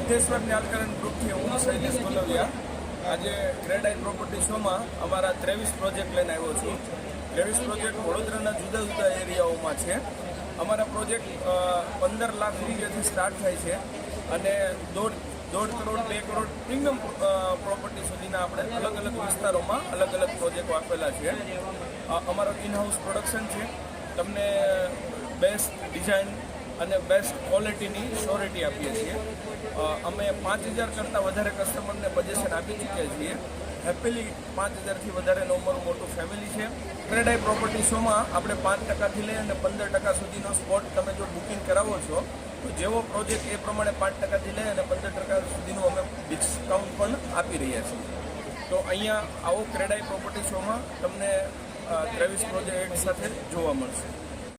સિદ્ધેશ્વર ન્યાલકરણ ગ્રુપથી હું શૈલેષ ગોલવિયા આજે ક્રેડાઈ પ્રોપર્ટી શોમાં અમારા 23 પ્રોજેક્ટ લઈને આવ્યો છું. 23 પ્રોજેક્ટ વડોદરાના જુદા જુદા એરિયાઓમાં છે. અમારા પ્રોજેક્ટ 15 લાખ રૂપિયાથી સ્ટાર્ટ થાય છે અને દોઢ કરોડ 2 કરોડ પ્રીમિયમ પ્રોપર્ટી સુધીના આપણે અલગ અલગ વિસ્તારોમાં અલગ અલગ પ્રોજેક્ટો આપેલા છે. અમારો ઇનહાઉસ પ્રોડક્શન છે. તમને બેસ્ટ ડિઝાઇન અને બેસ્ટ ક્વોલિટીની શ્યોરિટી આપીએ છીએ. અમે 5000 કરતાં વધારે કસ્ટમરને બજેશન આપી ચૂક્યા છીએ. હેપીલી 5000થી વધારેનું અમારું મોટું ફેમિલી છે. ક્રેડાઈ પ્રોપર્ટી શોમાં આપણે 5%થી લઈ અને 15% સુધીનો સ્પોટ તમે જો બુકિંગ કરાવો છો તો જેવો પ્રોજેક્ટ એ પ્રમાણે 5%થી લઈ અને 15% સુધીનું અમે ડિસ્કાઉન્ટ પણ આપી રહ્યા છીએ. તો અહીંયા આવો ક્રેડાઈ પ્રોપર્ટી શોમાં તમને 23 પ્રોજેક્ટ સાથે જોવા મળશે.